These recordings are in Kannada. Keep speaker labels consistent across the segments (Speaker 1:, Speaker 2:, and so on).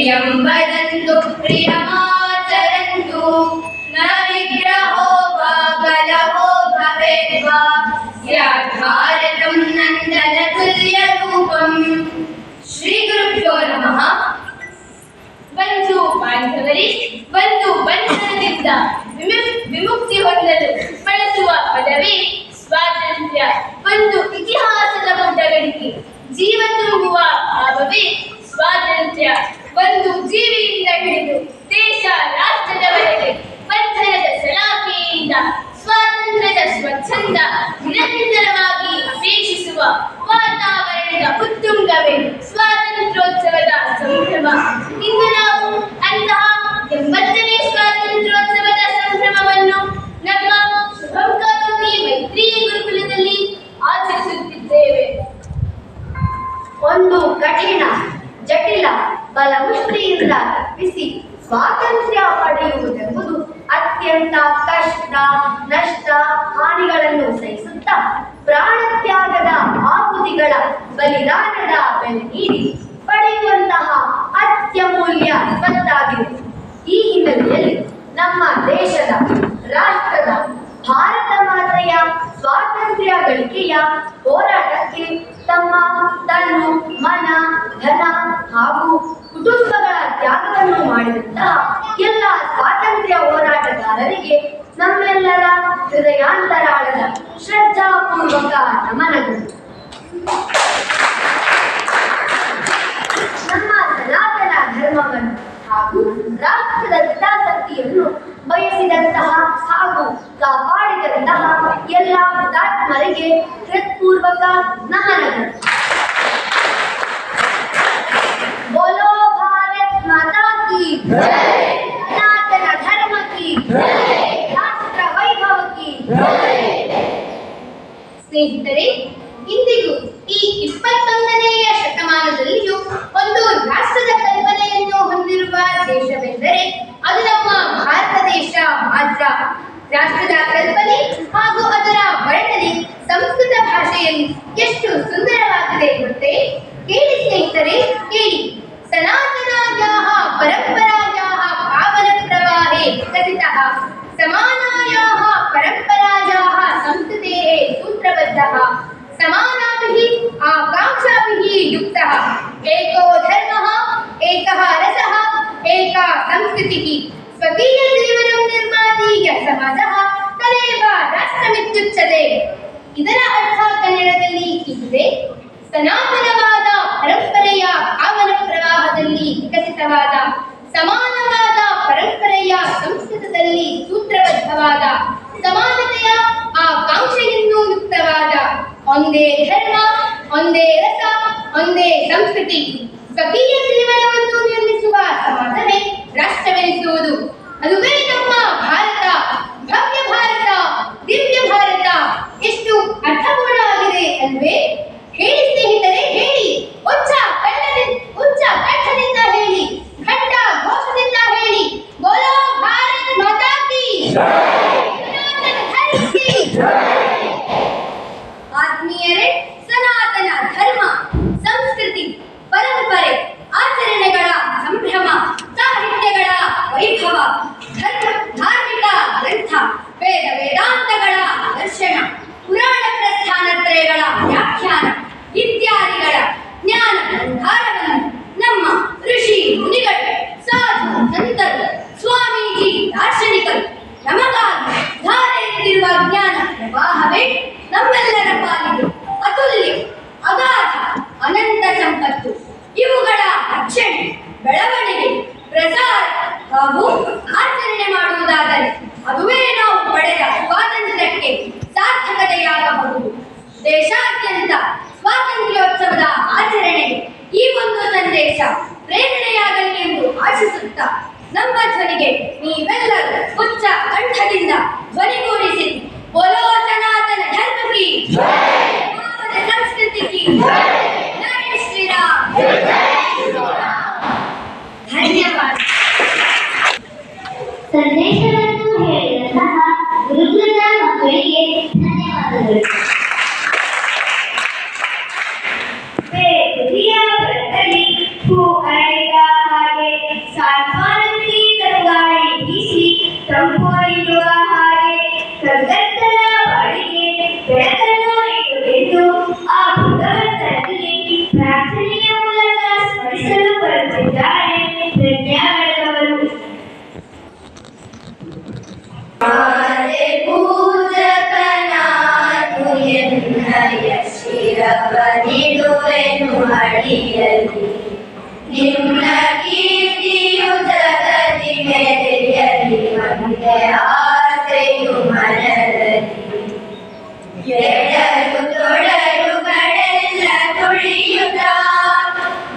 Speaker 1: प्रियं वदन्तु प्रियमाचरन्तु न विग्रहो वा बलवो भवेत् वा स्यात् भारतं नन्दनतुल्यरूपम्। ಶ್ರೀ ಗುರುಭ್ಯೋ ನಮಃ. ಬಂಧು ಬಾಂಧವರೇ, ಒಂದು ಬಂಧನದಿಂದ ವಿಮುಕ್ತಿ ಹೊಂದಲು ಬಳಸುವ ಪದವೇ ಸ್ವಾತಂತ್ರ್ಯ. ಒಂದು ಇತಿಹಾಸದ ಪುಟಗಳಿಗೆ ಜೀವ ತುಂಬುವ ಭಾವವೇ ಸ್ವಾತಂತ್ರ್ಯ. ಒಂದು ಜೀವಿಯಿಂದ ಹಿಡಿದು ದೇಶ ರಾಷ್ಟ್ರದವರೆಗೆ ಬಂಧನದ ಸಲಾಖೆಯಿಂದ ಸ್ವಾತಂತ್ರ್ಯದ ಸ್ವಚ್ಛಂದ ನಿರಂತರವಾಗಿ ಅಪೇಕ್ಷಿಸುವ ವಾತಾವರಣದ ಉತ್ತುಂಗವೇ ಸ್ವಾತಂತ್ರ್ಯೋತ್ಸವದ ಸಂಭ್ರಮ. ಇಂದು ನಾವು ಅಂತಹ 80ನೇ ಸ್ವಾತಂತ್ರ್ಯೋತ್ಸವದ ಸಂಭ್ರಮವನ್ನು ನಮ್ಮ ಶುಭಂ ಕರೋತಿ ಮೈತ್ರಿ ಗುರುಕುಲದಲ್ಲಿ ಆಚರಿಸುತ್ತಿದ್ದೇವೆ.
Speaker 2: ಒಂದು ಕಠಿಣ ಜಟಿಲ ಬಲಮುಷ್ಟಿಯಿಂದ ಬಿಸಿ ಸ್ವಾತಂತ್ರ್ಯ ಪಡೆಯುವುದೆಂಬುದು ಅತ್ಯಂತ ಕಷ್ಟ, ನಷ್ಟ, ಹಾನಿಗಳನ್ನು ಸಹಿಸುತ್ತಾ ಪ್ರಾಣತ್ಯಾಗದ ಆಹುತಿಗಳ ಬಲಿದಾನದ ಬೆಲೆ ನೀಡಿ ಪಡೆಯುವಂತಹ ಅತ್ಯಮೂಲ್ಯ ಸ್ವತ್ತಾಗಿದೆ. ಈ ಹಿನ್ನೆಲೆಯಲ್ಲಿ ನಮ್ಮ ದೇಶದ, ರಾಷ್ಟ್ರದ, ಭಾರತ ಮಾತೆಯ ಸ್ವಾತಂತ್ರ್ಯ ಗಳಿಕೆಯ ಹೋರಾಟಕ್ಕೆ ತಮ್ಮ ತನ್ನು, ಮನ, ಧನ ಹಾಗೂ ಕುಟುಂಬಗಳ ತ್ಯಾಗವನ್ನು ಮಾಡಿದಂತಹ ಎಲ್ಲ ಸ್ವಾತಂತ್ರ್ಯ ಹೋರಾಟಗಾರರಿಗೆ ನಮ್ಮೆಲ್ಲರ ಹೃದಯಾಂತರಾಳದ ಶ್ರದ್ಧಾಪೂರ್ವಕ ನಮನಗಳು. ನಮ್ಮ ಸನಾತನ ಧರ್ಮವನ್ನು ಹಾಗೂ ರಾಷ್ಟ್ರದ ಹಿತಾಸಕ್ತಿಯನ್ನು ಬಯಸಿದಂತಹ ಹಾಗೂ ಕಾಪಾಡಿದಂತಹ ಎಲ್ಲ ಹುತಾತ್ಮರಿಗೆ ಹೃತ್ಪೂರ್ವಕ ನಮನಗಳು. बोलो भारत माता की जय, सनातन धर्म की जय, राष्ट्र वैभव की जय.
Speaker 1: ಸ್ನೇಹಿತರೆ, ಇಂದಿಗೂ ಈ 21ನೆಯ ಶತಮಾನದಲ್ಲಿಯೂ ಒಂದು ರಾಷ್ಟ್ರದ ಕಲ್ಪನೆಯನ್ನು ಹೊಂದಿರುವ ದೇಶವೆಂದರೆ ಅದು ನಮ್ಮ ಭಾರತ ದೇಶ ಮಾತ್ರ. ರಾಷ್ಟ್ರದ ಕಲ್ಪನೆ ಹಾಗೂ ಅದರ ವರ್ಣನೆ ಸಂಸ್ಕೃತ ಭಾಷೆಯಲ್ಲಿ ಎಷ್ಟು ಸುಂದರವಾಗಿದೆ ಗೊತ್ತೇ? ಕೇಳಿ ಸ್ನೇಹಿತರೆ, ಕೇಳಿ. ಸನಾತನಾಯಾಃ ಪರಂಪರಾಯಾಃ ಪಾವನ ಪ್ರವಾಹೇ ವಿಕಸಿತಃ ಸಮಾನಾಯಾಃ ಪರಂಪರಾಯಾಃ ಸಂಸ್ಕೃತೇಃ ಸೂತ್ರಬದ್ಧಃ ಸಮಾನಾಭಿಃ ಆಕಾಂಕ್ಷಾಭಿಃ ಯುಕ್ತಃ ಏಕೋ ಧರ್ಮಃ ಏಕಃ ರಸಃ ಏಕಾ ಸಂಸ್ಕೃತಿಃ ಸ್ವಕೀಯ ಜೀವನಂ ನಿರ್ಮಾತಿ ಯಃ ಸಮಾಜಃ ತದೇವ ರಾಷ್ಟ್ರಮಿತ್ಯುಚ್ಯತೆ. ಇದರ ಅರ್ಥ ಕನ್ನಡದಲ್ಲಿ ಹೀಗಿದೆ: ಸನಾತನವಾದ ಪರಂಪರೆಯ ಪಾವನ ಪ್ರವಾಹದಲ್ಲಿ ವಿಕಸಿತವಾದ, ಸಮಾನವಾದ ಪರಂಪರೆಯ ಸಂಸ್ಕೃತದಲ್ಲಿ ಸೂತ್ರಬದ್ಧವಾದ, ಸಮಾನತೆಯ ಆಕಾಂಕ್ಷೆಯನ್ನು ಯುಕ್ತವಾದ ಒಂದೇ ಧರ್ಮ, ಒಂದೇ ರಸ, ಒಂದೇ ಸಂಸ್ಕೃತಿ, ಸ್ವಕೀಯ ಜೀವನವನ್ನು ನಿರ್ಮಿಸುವ ಸಮಾಜವೇ ರಾಷ್ಟ್ರವೆನಿಸುವುದು. ಅದುವೇ ನಮ್ಮ ಭಾರತ, ಭವ್ಯ ಭಾರತ, ದಿವ್ಯ ಭಾರತ. ಎಷ್ಟು ಅರ್ಥಪೂರ್ಣವಾಗಿದೆ ಅಲ್ವೇ? ಹೇಳಿ ಸ್ನೇಹಿತರೆ, ಹೇಳಿ. ಉಚ್ಚ ಕಂಠದಿಂದ ಹೇಳಿ, ಘಂಟ ಘೋಷದಿಂದ ಹೇಳಿ. ಬೋಲೋ ಭಾರತ್ ಮಾತಾ ಕಿ ಸನಾತನ ಧರ್ಮ ಕಿ ಆತ್ಮೀಯರೇ, ಸನಾತನ ಧರ್ಮ, ಸಂಸ್ಕೃತಿ, ಪರಂಪರೆ, ಆಚರಣೆಗಳ ಸಂಭ್ರಮ, ಸಾಹಿತ್ಯಗಳ ವೈಭವ, ಧಾರ್ಮಿಕ ಗ್ರಂಥ, ವೇದಾಂತಗಳ ದರ್ಶನ, ಪುರಾಣ ಪ್ರಸ್ಥಾನತ್ರಯಗಳ ವ್ಯಾಖ್ಯಾನ ಇತ್ಯಾದಿಗಳ ಜ್ಞಾನ ಭಂಡಾರವನ್ನು ನಮ್ಮ ಋಷಿ ಮುನಿಗಳು, ಸಾಧು ಸಂತರು, ಸ್ವಾಮೀಜಿ ದಾರ್ಶನಿಕರು ನಮಗಾಗಿ ಧಾರೆ ಎತ್ತಿರುವ ಜ್ಞಾನ ಪ್ರವಾಹವೇ ನಮ್ಮೆಲ್ಲರ ಪಾಲಿಗೆ ಅತುಲ್ಯ, ಅಗಾಧ, ಅನಂತ ಸಂಪತ್ತು. ಇವುಗಳ ರಕ್ಷಣೆ, ಬೆಳವಣಿಗೆ, ಪ್ರಸಾರ ಹಾಗೂ ಆಚರಣೆ ಮಾಡುವುದಾದರೆ ಅದುವೇ ನಾವು ಪಡೆದ ಸ್ವಾತಂತ್ರ್ಯಕ್ಕೆ ಸಾರ್ಥಕತೆಯಾಗಬಹುದು. ದೇಶಾದ್ಯಂತ ಸ್ವಾತಂತ್ರ್ಯೋತ್ಸವದ ಆಚರಣೆಗೆ ಈ ಒಂದು ಸಂದೇಶ ಪ್ರೇರಣೆಯಾಗಲಿ ಎಂದು ಆಶಿಸುತ್ತಾ ನಮ್ಮ ಧ್ವನಿಗೆ ನೀವೆಲ್ಲರೂ ಉಚ್ಚ ಕಂಠದಿಂದ ಧ್ವನಿಗೂಡಿಸಿ ಬೋಲೋ ಸನಾತನ ಧರ್ಮ ಕಿ ಜೈ, ಸಂಸ್ಕೃತಿ ಕಿ ಜೈ ಶ್ರೀರಾಮ್. ಧನ್ಯವಾದ.
Speaker 2: ಸಂದೇಶವನ್ನು ತಂಪೂರಿಯುವ ಹಾಗೆ ಕಗ್ಗತ್ತಲ ಬಾಡಿಗೆ ಬೆಳಕನ್ನು ಇಟ್ಟು ಆ ಭಗವಂತನಲ್ಲಿ ಪ್ರಾರ್ಥನೆಯ ಮೂಲಕ ಸ್ಮರಿಸಲು ಬರುತ್ತಿದ್ದಾರೆ ಪ್ರಜ್ಞಾನದವರು.
Speaker 1: ಪೂಜಕನಾನು ಎನ್ನಯ ಶಿರವನಿಡುವೆನು ಅಡಿಯಲಿ, ನಿನ್ನ ಕೀರ್ತಿಯು ಜಗತಿ ಮೆರೆಯಲಿ, ಒಂದೇ ಆಸೆಯು ಮನದಲ್ಲಿ. ಎಡರು ತೊಡರುಗಳೆಲ್ಲ ತುಳಿಯುತ್ತ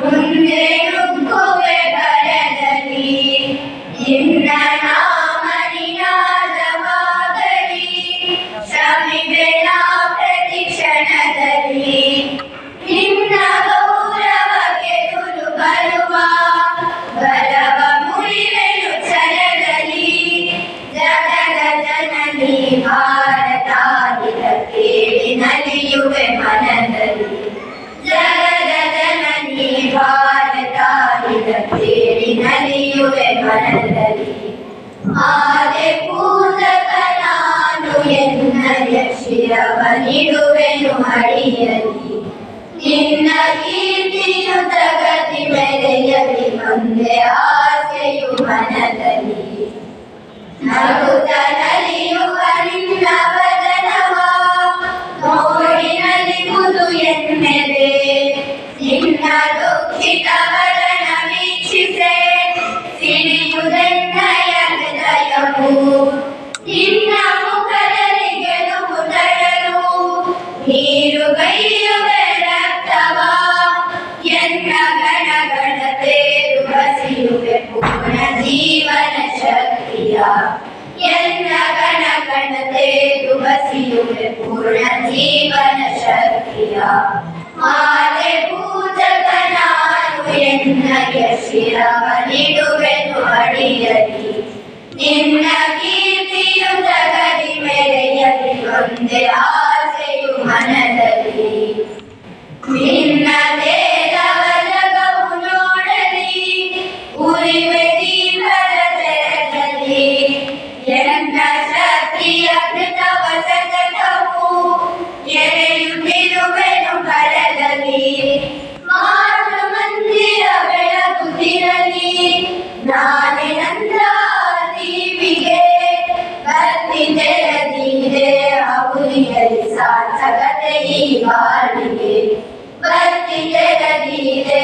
Speaker 1: ಮುಂದೆ ನುಗ್ಗುವೆ ಬರದಲ್ಲಿ, ನಿನ್ನ ನಾಮ ನಿನಾದವಾಗಲಿ, ಶ್ರಮಿವೆನ ಪ್ರತಿ ಕ್ಷಣದಲ್ಲಿ. ನಿನ್ನ ಗೌರವಕ್ಕೆ ದುರು ಬರುವ ಬಲವ ಮುರಿವೆನು ಛಲದಲ್ಲಿ, ಜಗದ ಜನನಿ ಭಾರತಾದಿದ ಕೇಳಿ ನಲಿಯುವೆ ಮನದಲ್ಲಿ, ಜಗದ ಜನನಿ ಭಾರತಾದಿದ ಕೇಳಿ ನಲಿಯುವೆ ಮನದಲ್ಲಿ. ಆದೆ ಪೂಜಕನಾನು ಎನ್ನಯ ಶಿರವನಿಡುವೆನು ಅಡಿಯಲಿ, ನಿನ್ನ ಕೀರ್ತಿಯು ಜಗತಿ ಮೆರೆಯಲಿ, ಒಂದೇ ಆಸೆಯು ಮನದಲ್ಲಿ. ನಗುತ್ತ ನಲಿಯುವ ನಿನ್ನ ವದನವ ನೋಡಿ ನಲಿಯುವುದು ಎನ್ನೆದೆ, ನಿನ್ನ ದುಃಖಿತವರನ ವೀಕ್ಷಿಸೆ ಸಿಡಿಯುವುದೆನ್ನಯ ಹೃದಯವು. ನಿನ್ನ ಮುಖದಲ್ಲಿ ಗೆಲುವು ತರಲು ನೀರುಗೈಯುವೆ ರಕ್ತವ, ಎನ್ನ ಗಣಗಣತೆಯು ಬಸಿಯುವೆ ಪೂರ್ಣ ಜೀವನ ಶಕ್ತಿಯ, ಎನ್ನ ಗಣಗಣತೆಯು ಬಸಿಯುವೆ ಪೂರ್ಣ ಜೀವನ ಶಕ್ತಿಯ. ಮಾತೆ ಪೂಜಕನಾನು ಎನ್ನಯ ಶಿರವನಿಡುವೆನು ಅಡಿಯಲಿ, ನಿನ್ನ ಕೀರ್ತಿಯು ಜಗತಿ ಮೆರೆಯಲಿ, ಒಂದೇ ಆಸೆಯು ಮನದಲ್ಲಿ. ನಿನ್ನ ದೇಹವ ಜಗವು ನೋಡಲಿ, ಉರಿವೆ ದೀಪದ ತೆರದಲ್ಲಿ, ಎನ್ನ ಶಕ್ತಿಯ ಕೃತವ ಸತತವು ಎರೆಯುತ್ತಿರುವೆನು ಕರದಲ್ಲಿ. ಮಾತೃ ಮಂದಿರ ಬೆಳಗುತ್ತಿರಲಿ, ನಾನೇ ನಂದ ದೀಪಿಗೆ ಬತ್ತಿ ತೆರೆದಿದೆ ಉರಿಯಲಿ, ಸಾರ್ಥಕತೆ ಈ ಬಾಳಿಗೆ ಬತ್ತಿ ತೆರೆದಿದೆ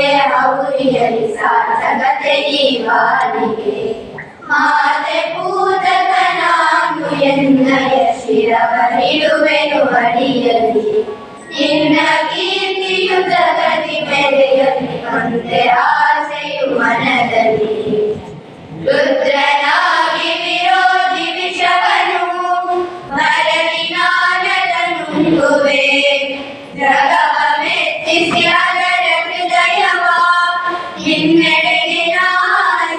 Speaker 1: ಉರಿಯಲಿ, ಸಾರ್ಥಕತೆ ಈ ಬಾಳಿಗೆ. ಮಾತೆ ಪೂಜಕನಾನು ಎನ್ನಯ ಶಿರವನಿಡುವೆನು ಅಡಿಯಲಿ, ನಿನ್ನ ಕೀರ್ತಿಯು ಜಗತಿ ಮೆರೆಯಲಿ, ಒಂದೇ ಆಸೆಯು ಮನದಲ್ಲಿ. ರುದ್ರನಾಗಿ ವಿರೋಧಿ ವಿಷವನು ಬರಲಿ ನಾನನುಂಗುವೆ, ಜಗವ ಮೆಚ್ಚಿಸಿ ಅದರ ಹೃದಯವ ನಿನ್ನೆಡೆಗೆ ನಾ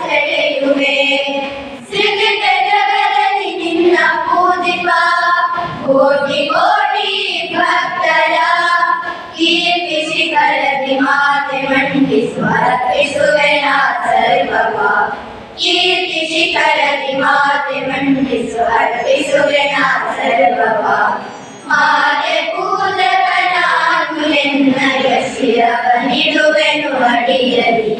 Speaker 1: ಸೆಳೆಯುವೆ. ಸೃಜಿತ ಜಗದಲ್ಲಿ ನಿನ್ನ ಪೂಜಿಪ ಕೋಟಿ ಕೋಟಿ ಭಕ್ತರ ಕೀರ್ತಿ ಶಿಖರದಿ ಮಾತೆ ಮಂಡಿಸುವ ಅರ್ಪಿಸುವೆ ನಾ ಸರ್ವವ, ಕೀರ್ತಿ ಶಿಖರದಿ ಮಾತೆ ಮಂಡಿಸುವ ಅರ್ಪಿಸುವೆ ನಾ ಸರ್ವವ. ಮಾತೆ ಪೂಜಕನಾನು ಎನ್ನಯ ಶಿರವನಿಡುವೆನು ಅಡಿಯಲಿ,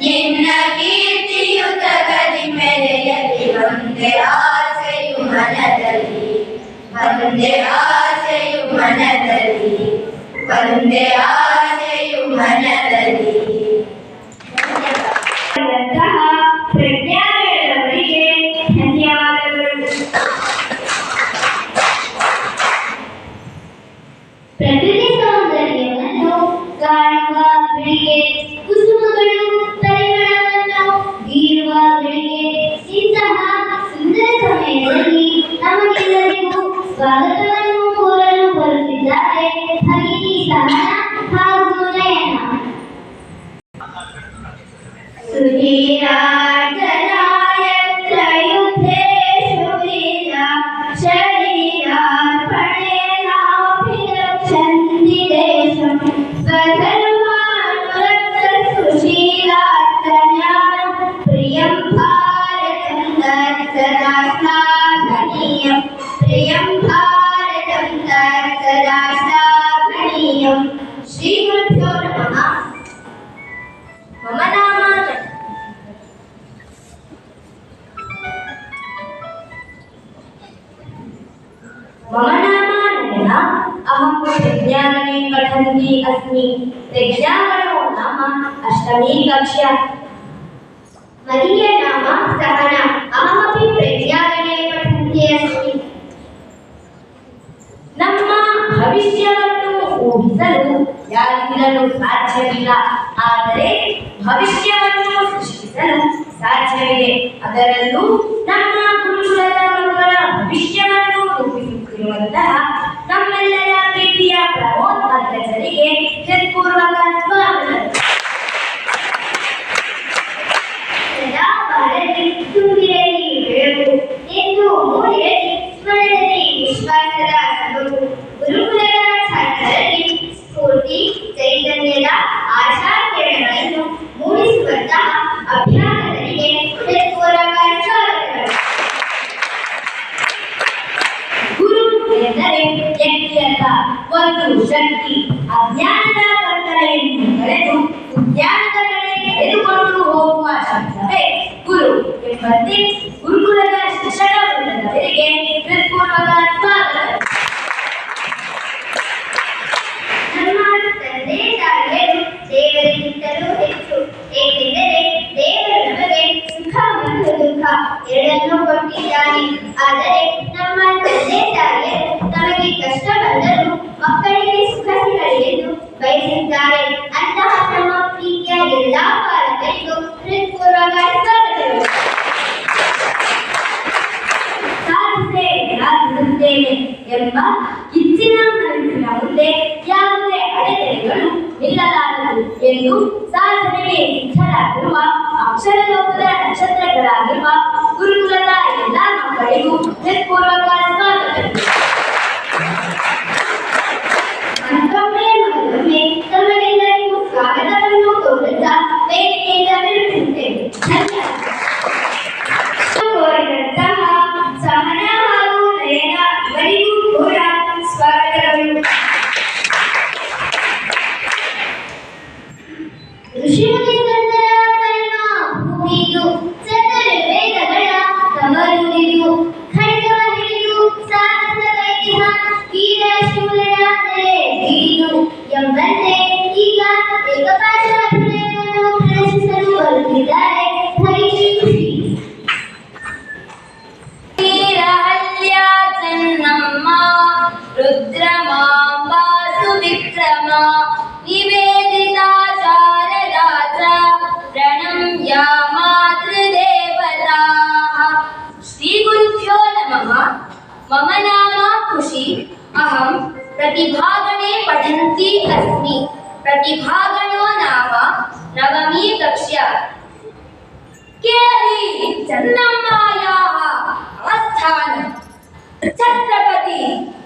Speaker 1: ನಿನ್ನ ಕೀರ್ತಿಯು ಜಗತಿ ಮೆರೆಯಲಿ, ಒಂದೇ ಆಸೆಯು ಮನದಲ್ಲಿ, ಒಂದೇ ಆಸೆಯು ಮನದಲ್ಲಿ, ಒಂದೇ ಆಸೆಯು ಮನದಲ್ಲಿ.
Speaker 2: ಪ್ರಜ್ಞಾನದವರಿಗೆ ಧನ್ಯವಾದಗಳು. ಪ್ರಕೃತಿ ಸೌಂದರ್ಯವನ್ನು ಕಾಣುವ ಬೆಳಿಗ್ಗೆ, ಕುಸುಮಗಳು ಪರಿಮಳವನ್ನು ಬೀರುವ ಬೆಳಿಗ್ಗೆ, ಇಂತಹ ಸುಂದರ ಸಮಯದಲ್ಲಿ ನಮಗೆಲ್ಲರಿಗೂ ಸ್ವಾಗತವನ್ನು ಕೋರಲು ಬರುತ್ತಿದ್ದಾರೆ ಭಗಿನಿ ಸಹನ श्लाघनीयं प्रियं भारतं तत्सदा श्लाघनीयं श्रीगुरुभ्यो नमः मम नाम नयना अहं विज्ञाने पठन्ती अस्मि विज्ञानो नाम अष्टमी कक्षा मदीयनाम सहना अहमपि प्रज्ञागणे पठन्ती अस्मि ನಮ್ಮ ಭವಿಷ್ಯವನ್ನು ಊಹಿಸಲು ಯಾರಿಂದಲೂ ಸಾಧ್ಯವಿಲ್ಲ ಆದರೆ ಭವಿಷ್ಯವನ್ನು ಸೃಷ್ಟಿಸಲು ಸಾಧ್ಯವಿದೆ ಅದರಲ್ಲೂ ನಮ್ಮ ಗುರುಕುಲದ ಮಕ್ಕಳ ಭವಿಷ್ಯವನ್ನು ರೂಪಿಸುತ್ತಿರುವಂತಹ ನಮ್ಮೆಲ್ಲರ ಪ್ರೀತಿಯ ಪ್ರಮೋದ್ ಅಗ್ರಜರಿಗೆ ಹೃತ್ಪೂರ್ವಕ ಸ್ವಾಗತ ಸದಾ ಬಾಳಲಿ ತುಂಬಿರಲಿ ಬೆಳಕು ಎಂದು ಮೂಡಿರಲಿ ಸ್ಮರಣದಲ್ಲಿ ವಿಶ್ವಾಸದ ಸೊಬಗು ಗುರುಕುಲದ ಛಾತ್ರರಲ್ಲಿ ಸ್ಫೂರ್ತಿ ಚೈತನ್ಯದ ಆಶಾ ಕಿರಣಗಳನ್ನು ಮೂಡಿಸುವಂತಹ ಅಭಿಯಾನಗಳಿಗೆ ಹೃತ್ಪೂರ್ವಕ ಸ್ವಾಗತಗಳು ಗುರು ಎಂದರೆ ವ್ಯಕ್ತಿಯಲ್ಲ ಒಂದು ಶಕ್ತಿ ಅಜ್ಞಾನದ ಕತ್ತಲೆಯನ್ನು ಕಳೆದು ಜ್ಞಾನದ ಕಡೆ ಎದುಕೊಂಡು ಹೋಗುವ ಶಬ್ದವೇ ಗುರು ಎಂಬಂತೆ ಗುರುಕುಲದ ಶಿಕ್ಷಣ ವೃಂದದವರಿಗೆ ಹೃತ್ಪೂರ್ವಕ ಸ್ವಾಗತ ನಮ್ಮ ತಂದೆ ತಾಯಿಯರು ದೇವರಿಗಿಂತಲೂ ಹೆಚ್ಚು ಏಕೆಂದರೆ ದೇವರು ನಮಗೆ ಸುಖ ಮತ್ತು ದುಃಖ ಎರಡನ್ನೂ ಕೊಟ್ಟಿದ್ದಾನೆ ಆದರೆ ನಮ್ಮ ತಂದೆ ತಾಯಿಯರು ನಮಗೆ ಕಷ್ಟ ಬಂದರೂ ಮಕ್ಕಳಿಗೆ ಸುಖ ಸಿಗಲಿ ಎಂದು ಬಯಸಿದ್ದಾರೆ ಅಂತಹ ನಮ್ಮ ಪ್ರೀತಿಯ ಎಲ್ಲಾ ಪಾಲಕರಿಗೂ ಹೃತ್ಪೂರ್ವಕ ಸ್ವಾಗತಗಳು ಸಾಧಿಸುತ್ತೇನೆ ಎಂಬ ಕಿಚ್ಚಿನ ಮನಸ್ಸಿನ ಮುಂದೆ ಯಾವುದೇ ಅಡೆತಡೆಗಳು ನಿಲ್ಲಲಾರದು ಎಂದು ಸಾಧನೆಗೆ ಸಿದ್ಧರಾಗಿರುವ ಅಕ್ಷರ ಲೋಕದ ನಕ್ಷತ್ರಗಳಾಗಿರುವ ಗುರುಕುಲದ ಎಲ್ಲ ಮಕ್ಕಳಿಗೂ ಹೃತ್ಪೂರ್ವಕ ಸ್ವಾಗತಗಳು ಮತ್ತೊಮ್ಮೆ ತಮಗೆಲ್ಲರಿಗೂ ಸ್ವಾಗತವನ್ನು ಕೋರುತ್ತಾ ವೇದಿಕೆಯಿಂದ ವಿರಮಿಸುತ್ತೇನೆ ಕೋರಿದಂತಹ ಸಹನ ಹಾಗೂ ನಯನ ಇವರಿಗೂ ಕೂಡ ಸ್ವಾಗತಗಳು ಋಷಿಮುನಿ ಸಂತರ ಕರ್ಮ ಭೂಮಿದು ಸಕಲ ವೇದಗಳ ಕಮರುದಿದು ಖಡ್ಗವ ಹಿಡಿದು ಸಾಹಸಗೈದಿಹ ವೀರ ಶೂರನ ನೆಲೆ ಬೀರಿದು ಎಂಬಂತೆ ಈಗ ಏಕಪಾತ್ರ ಅಭಿನಯವನ್ನು ಪ್ರದರ್ಶಿಸಲು ಬರುತ್ತಿದ್ದಾರೆ ಹರಿಶ್ರೀ ವೀರಹಲ್ಯ ಚೆನ್ನಮ್ಮ ರುದ್ರಮಾಂಬಾ ಸುವಿಕ್ರಮ ನಿವೇದಿತಾ ಶಾರದಾ ಚ ಪ್ರಣಮ್ಯ ಮಾತೃದೇವತಾ ಶ್ರೀ ಗುರುಭ್ಯೋ ನಮಃ मम नाम खुशी अहं प्रतिभागणे पठन्ती अस्मि प्रतिभागणो नाम नवमी कक्षा केळि चन्नम्मायाः आस्थानं छत्रपति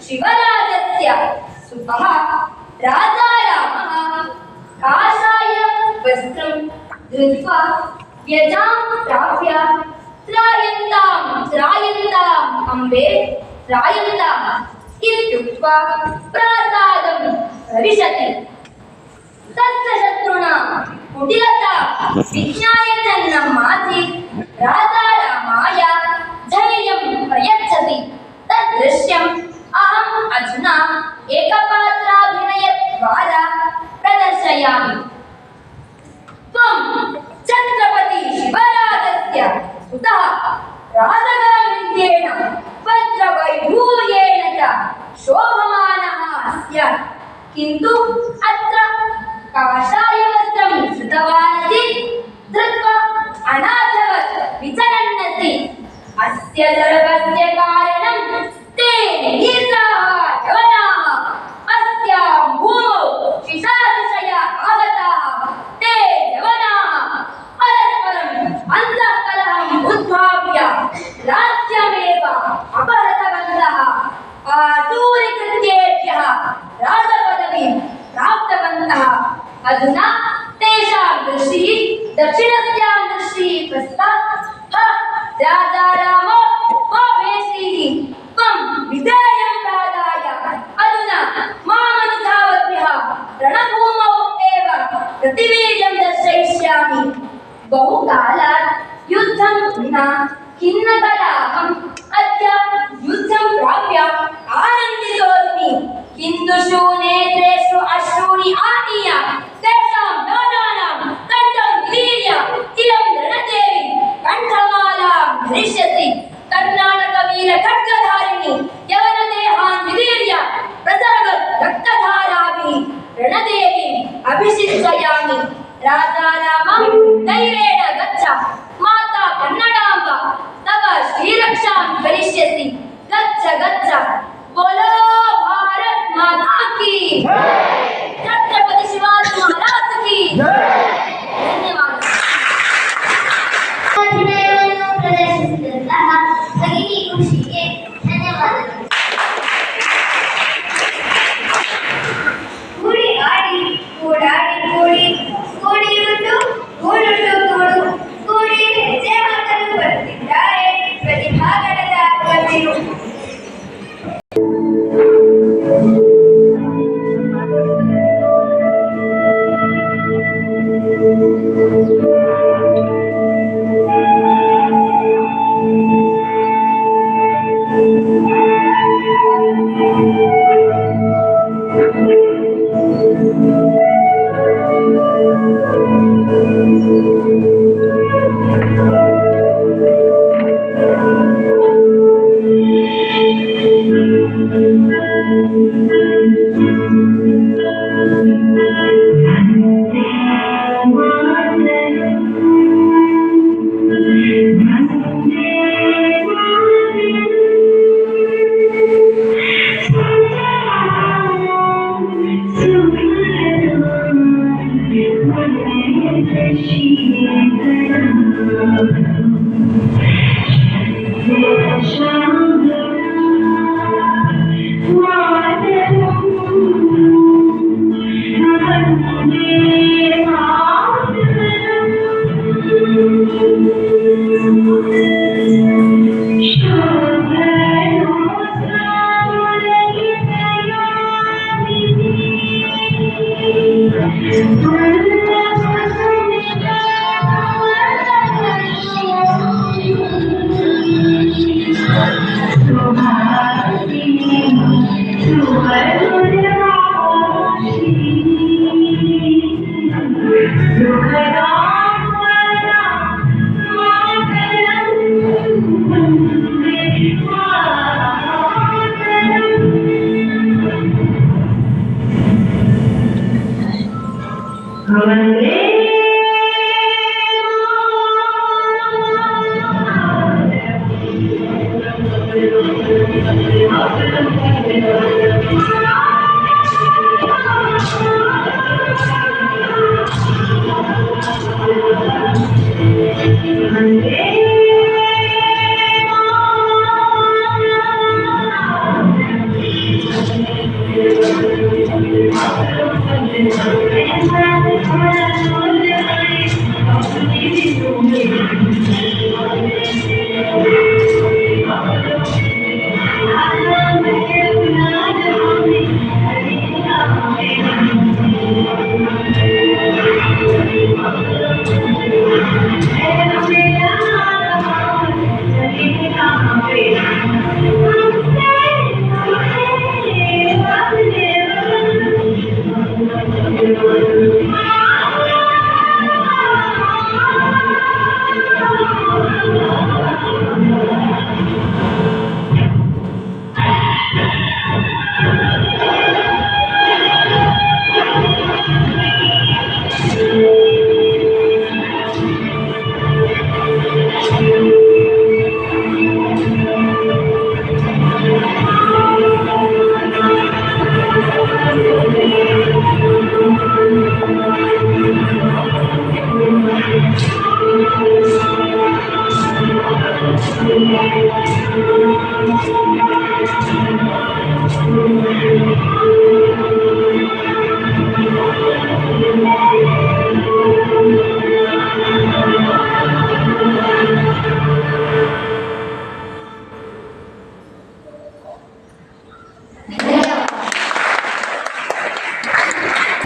Speaker 2: शिवराजस्य सुतः राजारामः काषाय वस्त्रं धृत्वा व्यजां प्राप्य त्रायन्ताम् अम्बे त्रायन्ताम् इत्युक्त्वा प्रासादं प्रविशति तस्य शत्रुणा कुटिलता विज्ञाय चन्नम्मासि राजारामाय धैर्यं प्रयच्छति तद्दृश्यम् अहम् अधुना एकपात्राभिनयद्वारा प्रदर्शयामि त्वं छत्रपति शिवराजस्य सुतः राजगामिन्येन वज्रवैढूर्येण च शोभमानः स्यात् किन्तु अत्र काषायवस्त्रं धृतवानसि धृत्वा अनाथवत् विचरन्नसि अस्य सर्वस्य कारणं ते नीचाः जवनाः अस्यां भूमौ शिशादृशया आगताः ते जवनाः परस्परम् अन्तःकलहम् उद्भाव्य राज्यमेव अपहृतवन्तः आसूरिकृत्येभ्यः राजपदवीं प्राप्तवन्तः अधुना तेषां दृष्टिः दक्षिणस्यां दृष्टिः प्रस्ता राजारामो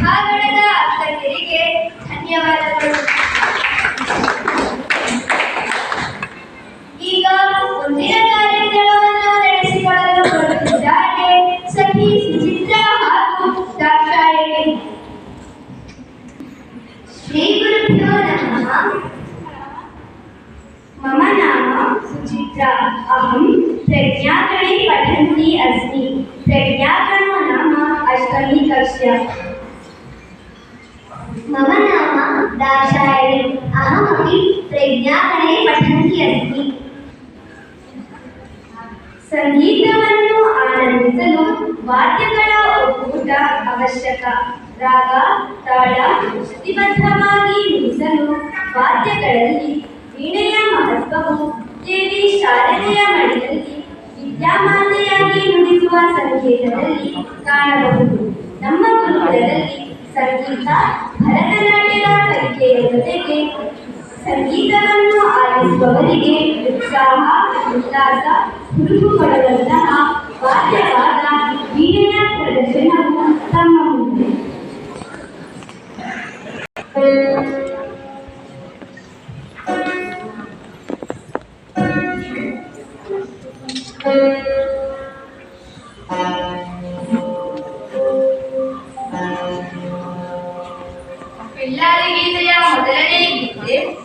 Speaker 2: ಭಾಗಣದ ಅಕ್ಕಂದಿರಿಗೆ ಧನ್ಯವಾದಗಳು. ಈಗ ಮುಂದಿನ ಕಾರ್ಯಕ್ರಮವನ್ನು ನಡೆಸಿಕೊಳ್ಳಲು ಬರುತ್ತಿದ್ದಾರೆ ಸಖಿ ಸುಚಿತ್ರಾ ಹಾಗೂ ದಾಕ್ಷಾಯಿಣಿ. ಶ್ರೀ ಗುರುಭ್ಯೋ ನಮಃ. मम नाम सुचित्रा. अहं प्रज्ञागणे पठन्ती अस्मि. प्रज्ञागणो नाम अष्टमी कक्षा.
Speaker 1: मम नाम दाक्षायणी. अहमपि प्रज्ञागणे पठन्ती अस्मि.
Speaker 2: ಸಂಗೀತವನ್ನು ಆನಂದಿಸಲು ವಾದ್ಯಗಳ ಒಕ್ಕೂಟ ಅವಶ್ಯಕ. ರಾಗ ತಾಳ ಶ್ರುತಿಬದ್ಧವಾಗಿ ನುಡಿಸಲು ವಾದ್ಯಗಳಲ್ಲಿ ವೀಣೆಯ ಮಹತ್ವವು ದೇವಿ ಶಾರದೆಯ ಮಡಿಲಲ್ಲಿ ವಿದ್ಯಾಮಾತೆಯಾಗಿ ನುಡಿಸುವ ಸಂಗೀತದಲ್ಲಿ ಕಾಣಬಹುದು. ನಮ್ಮ ಗುರುಕುಲದಲ್ಲಿ ಸಂಗೀತ ಭರತನಾಟ್ಯದ ಕಲಿಕೆಯ ಜೊತೆಗೆ ಸಂಗೀತವನ್ನು ಆಲಿಸುವವರಿಗೆ ಉತ್ಸಾಹ ಉಲ್ಲಾಸ ಹುರುಪುಕೊಡುವಂತಹ ವಾದ್ಯವಾದ ವೀಣೆಯ ಪ್ರದರ್ಶನವು ತಮ್ಮ ಮುಂದೆ. ಪಿಳ್ಳಾರಿ ಗೀತೆಯ ಮೊದಲನೇ ಗೀತೆ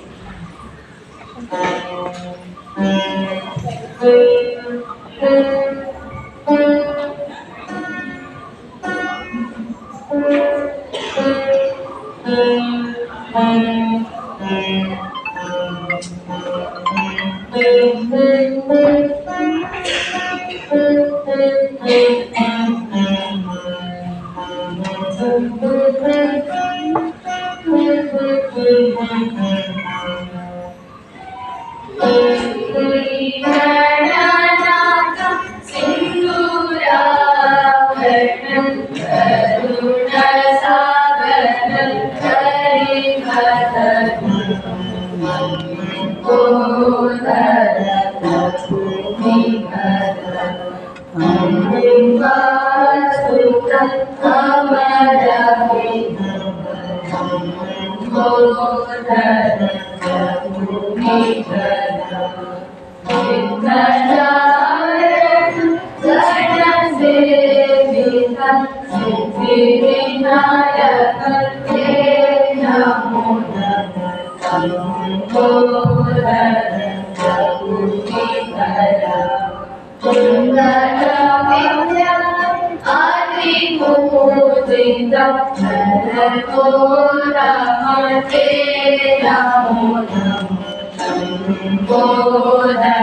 Speaker 3: Bodha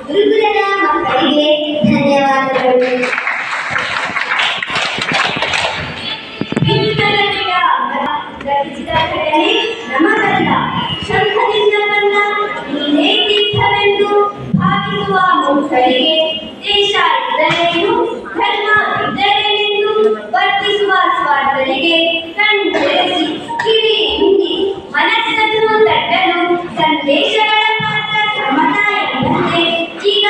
Speaker 1: ಗುರುಕುಲದ ಮಕ್ಕಳಿಗೆ ಧನ್ಯವಾದಗಳು. ನಮಗಲ್ಲ, ಶಂಖದಿಂದ ಬಂದ ನೀನೇ ತೀರ್ಥವೆಂದು ಭಾವಿಸುವ ಮೂರ್ಖರಿಗೆ ದೇಶ ಇದ್ದರೇನು, ಧರ್ಮ ಇದ್ದರೇನೆಂದು ವರ್ತಿಸುವ ಸ್ವಾರ್ಥರಿಗೆ ಕಣ್ತೆರೆಸಿ ಕಿವಿ ಹಿಂಡಿ ಮನಸ್ಸನ್ನು ತಟ್ಟಲು ಸಂದೇಶಗಳ ಮಾತ್ರ ಸಮತ ಎಂಬಂತೆ ಈಗ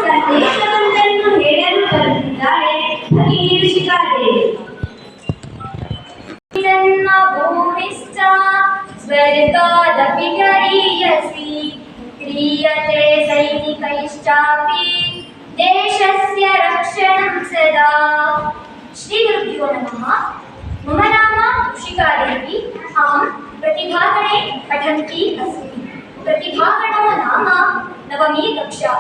Speaker 1: ಸಂದೇಶವೊಂದನ್ನು ಹೇಳಲು ಬರುತ್ತಿದ್ದಾಳೆ ಭಗಿನಿ ಋಷಿಕಾದೇವಿ. ಭೂಮಿಶ್ಚ ಸ್ವರ್ಗಾದಪಿ ಗರೀಯಸಿ ಕ್ರಿಯತೆ ಸೈನಿಕೈಶ್ಚಾಪಿ ದೇಶಸ್ಯ ರಕ್ಷಣಂ ಸದಾ. ಶ್ರೀ ಗುರುಭ್ಯೋ ನಮಃ. मम नाम ऋषिकादेवी. अहं प्रतिभागणे पठन्ती अस्मि. प्रतिभागणो नाम नवमी कक्षा.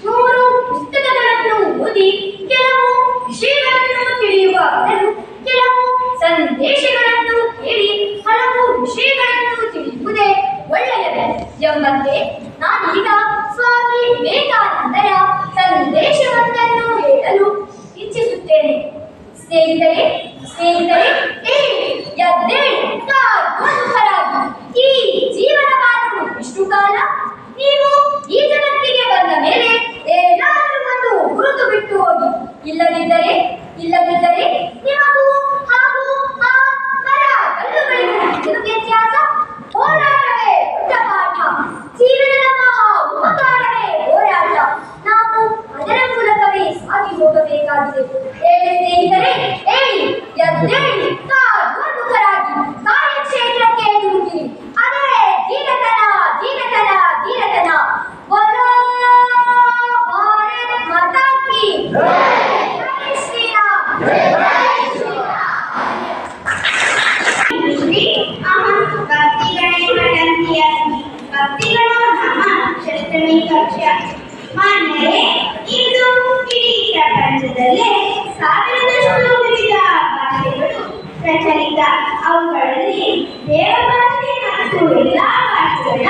Speaker 1: 100 ಪುಸ್ತಕಗಳನ್ನು ಓದಿ ಕೆಲವು ವಿಷಯಗಳನ್ನು ತಿಳಿಯುವ ಬದಲು ಕೆಲವು ಸಂದೇಶಗಳನ್ನು ಕೇಳಿ ಹಲವು ವಿಷಯಗಳನ್ನು ತಿಳಿಯುವುದೇ ಒಳ್ಳೆಯದು ಎಂಬಂತೆ ನಾನೀಗ ಸ್ವಾಮಿ ವಿವೇಕಾನಂದರ ಸಂದೇಶವೊಂದನ್ನು ಹೇಳಲು ಇಚ್ಛಿಸುತ್ತೇನೆ. ಸ್ನೇಹಿತರೆ, ಎದ್ದೇಳಿ ಕಾಲ್ಮುಖರಾಗಿ. ಈ ಜೀವನವನ್ನು ಇಷ್ಟು ಕಾಲ ನೀವು ಈ ಜಗತ್ತಿಗೆ ಬಂದ ಮೇಲೆ ಏನಾದರೂ ಒಂದು ಗುರುತು ಬಿಟ್ಟು ಹೋಗಿ. ಇಲ್ಲದಿದ್ದರೆ ನಿಮಗೂ ಹಾಗೂ ಆ ಮರ ಕಲ್ಲುಗಳಿಗೂ ಏನು ವ್ಯತ್ಯಾಸ? ಹೋರಾಟವೇ ದೊಡ್ಡ ಪಾಠ, ಜೀವನದ ಮಹಾ ಉಪಕಾರವೇ ಹೋರಾಟ. ನಾವು ಅದರ ಮೂಲಕವೇ ಸಾಗಿ ಹೋಗಬೇಕಾಗಿದೆ. ಸ್ನೇಹಿತರೆ, ಎದ್ದೇಳಿ ಕಾಲ್ಮುಖರಾಗಿ ಕಾರ್ಯಕ್ಷೇತ್ರಕ್ಕೆ ಧುಮುಕಿರಿ. ಅದೇ ಧೀರತನ. ಬೋಲೋ ಭಾರತ್ ಮಾತಾ ಕೀ ಜೈ ಶ್ರೀರಾಮ್. अहं भक्तिगणे पठन्ती अस्मि. भक्तिगणो नाम षष्ठमी कक्षा. मान्यರೇ, ಇಂದು ಇಡೀ ಪ್ರಪಂಚದಲ್ಲೇ
Speaker 2: ಮತ್ತು ಎಲ್ಲಾ ಭಾಷೆಗಳ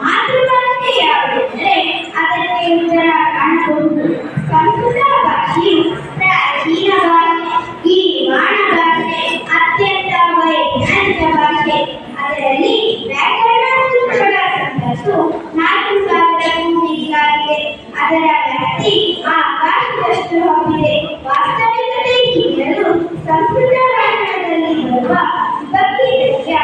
Speaker 2: ಮಾತೃಭಾಷೆ ಯಾವುದೆಂದರೆ ಅದಕ್ಕೆ ಉತ್ತರ ಕಾಣಬಹುದು. ಸಂಸ್ಕೃತ ಭಾಷೆಯು ಪ್ರಾಚೀನ ಭಾಷೆ, ಗಿರಿಮಾಣ ಭಾಷೆ, ಅತ್ಯಂತ ವೈಜ್ಞಾನಿಕ ಭಾಷೆ. ಅದರಲ್ಲಿ ವ್ಯಾಕರಣ ಸೂತ್ರಗಳ ಸಂಖ್ಯೆಯು 4000ಕ್ಕೂ ಮಿಗಿಲಾಗಿದೆ. ಅದರ ವ್ಯಾಪ್ತಿ ಆಕಾಶದಷ್ಟು ಹಬ್ಬಿದೆ. ವಾಸ್ತವಿಕತೆಗಿಂತಲೂ ಸಂಸ್ಕೃತ ವ್ಯಾಕರಣದಲ್ಲಿ ಬರುವ ವಿಭಕ್ತಿ ದೃಶ್ಯ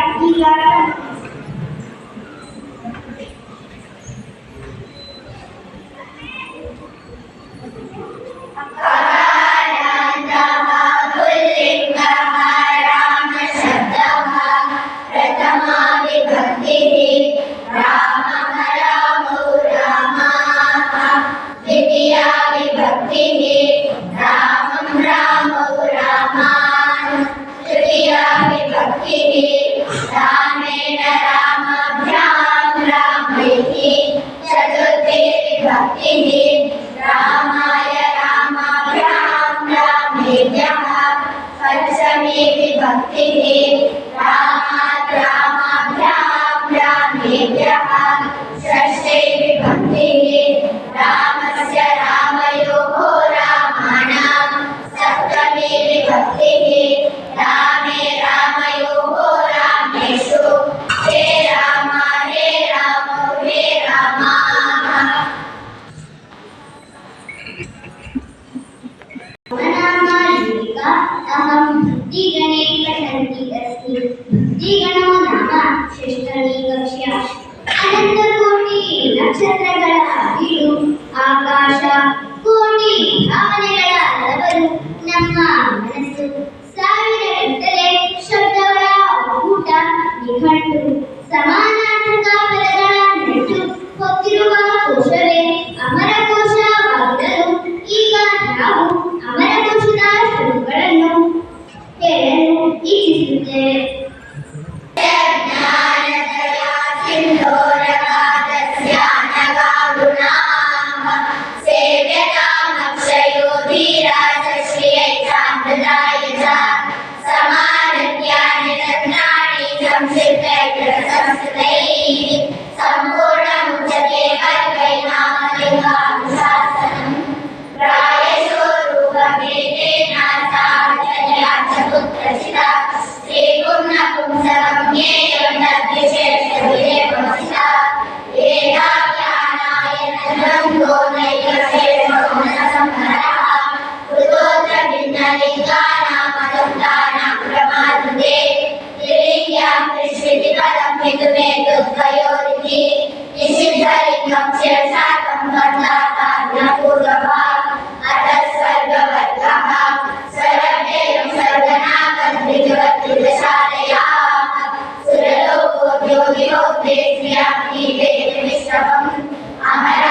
Speaker 2: ಈಗ
Speaker 1: बुद्धिगणो नाम षष्ठमी कक्ष्या अनन्तकोटि नक्षत्रಗಳ ಬೀಡು ಆಕಾಶ ಕೋಟಿ ಭಾವನೆಗಳ ಹಲವರು ನಮ್ಮ ಮನಸ್ಸು ಸಾವಿರಗಟ್ಟಲೆ ಶಬ್ದಗಳ ಒಕ್ಕೂಟ ನಿಘಂಟು ಸಮಾನಾರ್ಥಕ ಪದಗಳ ನೆಟ್ಟು ಹೊತ್ತಿರುವ ಕೋಶವೇ ಅಮರಕೋಶವಾಗಿರಲು ಈಗ ನಾವು ಅಮರಕೋಶದ ಶ್ಲೋಕಗಳನ್ನು ಕೇಳಲು ಇಚ್ಛಿಸುತ್ತೇವೆ.
Speaker 2: ಕಮಲ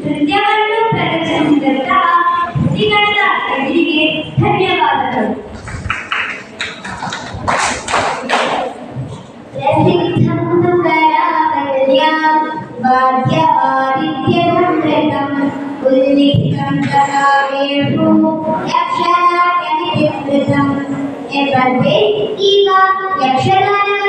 Speaker 2: ನೃತ್ಯವನ್ನು ಪ್ರದರ್ಶಿಸಿದಂತಹ ಶ್ರೀಗಣದ ಅತಿಥಿಗೆ ಧನ್ಯವಾದಗಳು. ಈಗ ಯಕ್ಷಗಾನ